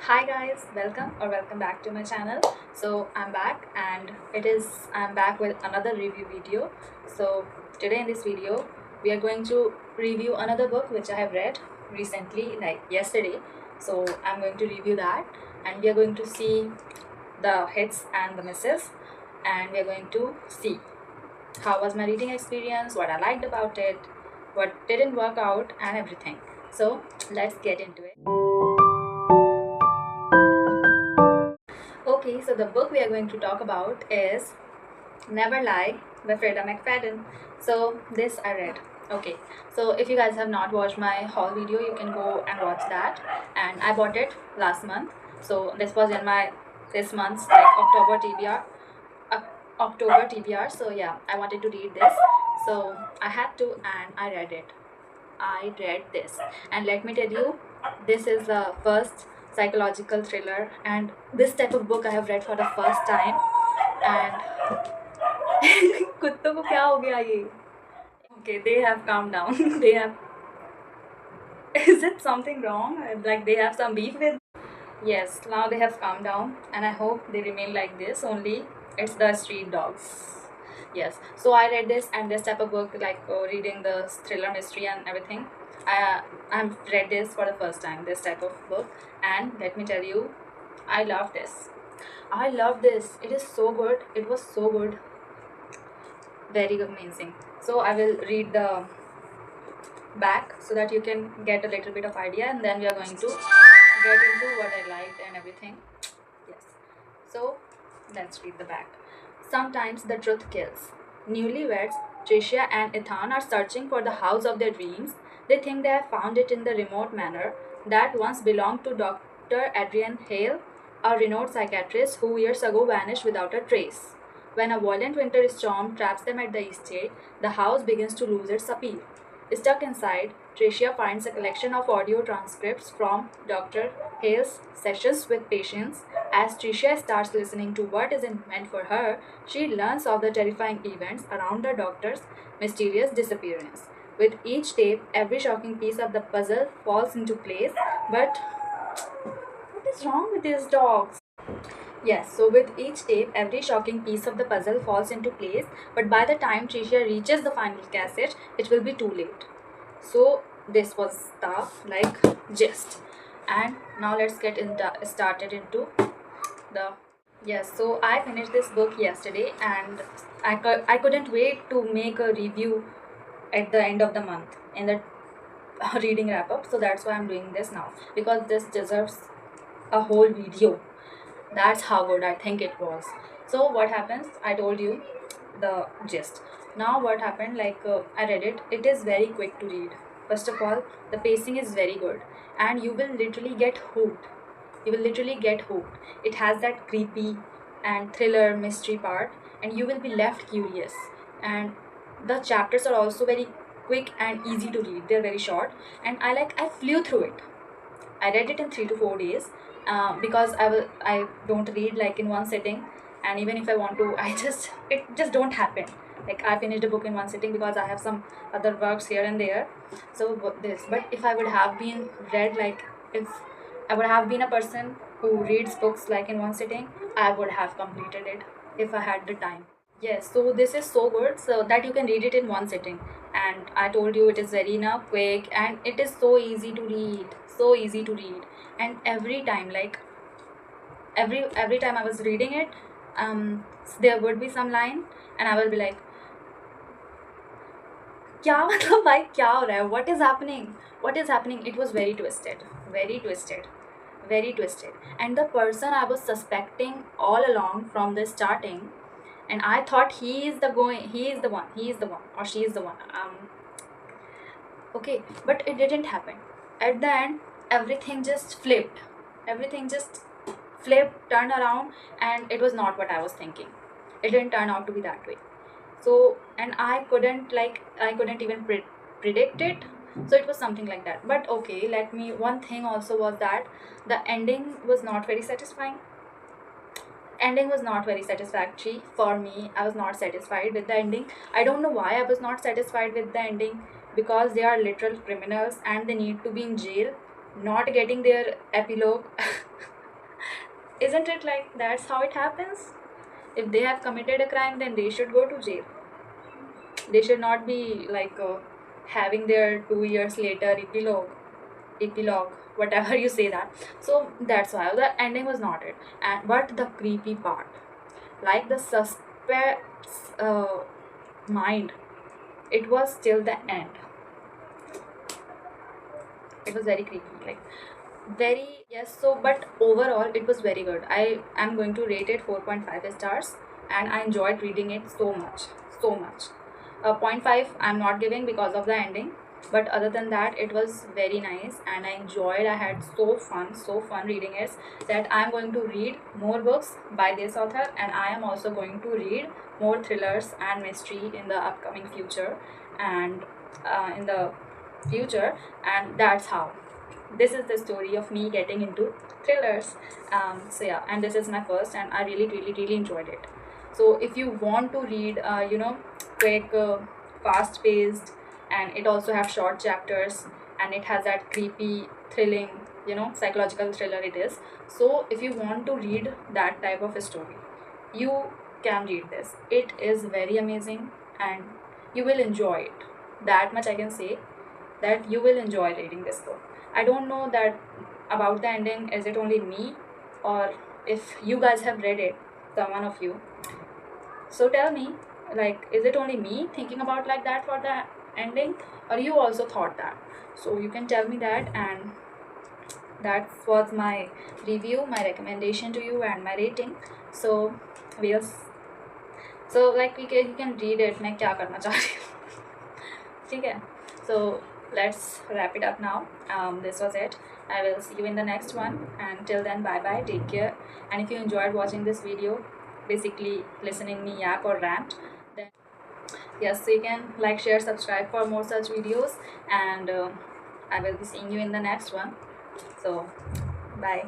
Hi guys, welcome back to my channel. So I'm back and I'm back with another review video. So today in this video we are going to review another book which I have read recently, like yesterday. So I'm going to review that, and we are going to see the hits and the misses, and we are going to see how was my reading experience, what I liked about it, what didn't work out, and everything. So let's get into it. Okay, so the book we are going to talk about is Never Lie by Freda McFadden. So this I read. Okay, so if you guys have not watched my haul video, you can go and watch that. And I bought it last month. So this was in my this month's like October TBR. So yeah, I wanted to read this. So I had to, and I read it. I read this, and let me tell you, this is the first psychological thriller, and this type of book I have read for the first time. And कुत्तों को क्या हो गया ये? Okay, they have calmed down. They have. Is it something wrong? Like they have some beef with? Yes, now they have calmed down, and I hope they remain like this. Only it's the street dogs. Yes, so I read this and this type of book, like reading the thriller mystery and everything. I've read this for the first time, this type of book, and let me tell you, I love this. I love this. It is so good. It was so good. Very amazing. So I will read the back so that you can get a little bit of idea, and then we are going to get into what I liked and everything. Yes. So let's read the back. Sometimes the truth kills. Newlyweds, Tricia and Ethan are searching for the house of their dreams. They think they have found it in the remote manor that once belonged to Dr. Adrian Hale, a renowned psychiatrist who years ago vanished without a trace. When a violent winter storm traps them at the estate, the house begins to lose its appeal. Stuck inside, Tricia finds a collection of audio transcripts from Dr. Hale's sessions with patients. As Tricia starts listening to what isn't meant for her, she learns of the terrifying events around the doctor's mysterious disappearance. With each tape, every shocking piece of the puzzle falls into place. But what is wrong with these dogs? Yes, so with each tape, every shocking piece of the puzzle falls into place, but by the time Tricia reaches the final cassette, it will be too late. So this was the like gist, and now let's get started into the. Yes, so I finished this book yesterday, and I couldn't wait to make a review at the end of the month in the reading wrap up. So that's why I'm doing this now, because this deserves a whole video. That's how good I think it was. So what happens? I told you the gist. Now what happened? Like I read it. It is very quick to read. First of all, the pacing is very good, and you will literally get hooked. You will literally get hooked. It has that creepy and thriller mystery part, and you will be left curious. And the chapters are also very quick and easy to read. They're very short, and I flew through it. I read it in 3 to 4 days because I don't read like in one sitting, and even if I want to, it just don't happen. Like I finished a book in one sitting because I have some other works here and there. So but if I would have been read like if I would have been a person who reads books like in one sitting, I would have completed it if I had the time. Yes, so this is so good so that you can read it in one sitting. And I told you it is very quick, and it is so easy to read. So easy to read. And every time, like every time I was reading it, there would be some line, and I will be like, क्या मतलब भाई क्या हो रहा है? What is happening? What is happening? It was very twisted. Very twisted. Very twisted. And the person I was suspecting all along from the starting, and I thought he is the one, or she is the one. Okay, but it didn't happen. At the end, everything just flipped. Everything just flipped, turned around, and it was not what I was thinking. It didn't turn out to be that way. So, and I couldn't even predict it. So it was something like that. But okay, one thing also was that the ending was not very satisfying. Ending was not very satisfactory for me. I was not satisfied with the ending. I don't know why I was not satisfied with the ending, because they are literal criminals and they need to be in jail, not getting their epilogue. Isn't it like that's how it happens? If they have committed a crime, then they should go to jail. They should not be like having their 2 years later epilogue, whatever you say that. So that's why the ending was not it. And but the creepy part, like the suspect's mind, it was till the end. It was very creepy, like very, yes. So but overall it was very good. I am going to rate it 4.5 stars, and I enjoyed reading it so much, so much. Point 0.5 I'm not giving because of the ending, but other than that it was very nice and I enjoyed. I had so fun reading it, that I'm going to read more books by this author, and I am also going to read more thrillers and mystery in the upcoming future, and in the future. And that's how this is the story of me getting into thrillers. So yeah, and this is my first, and I really enjoyed it. So if you want to read quick, fast paced, and it also have short chapters, and it has that creepy, thrilling, psychological thriller it is. So if you want to read that type of a story, you can read this. It is very amazing, and you will enjoy it. That much I can say, that you will enjoy reading this book. I don't know that about the ending, is it only me, or if you guys have read it, someone of you. So tell me, like, is it only me thinking about like that for the ending, or you also thought that? So you can tell me that, and that was my review, my recommendation to you, and my rating. So we'll so like you can read it. मैं क्या करना चाह रही हूँ, ठीक है? So let's wrap it up now. This was it. I will see you in the next one, and till then, bye bye, take care. And if you enjoyed watching this video, basically listening me yap or rant, then yes, so you can like, share, subscribe for more such videos, and I will be seeing you in the next one. So bye.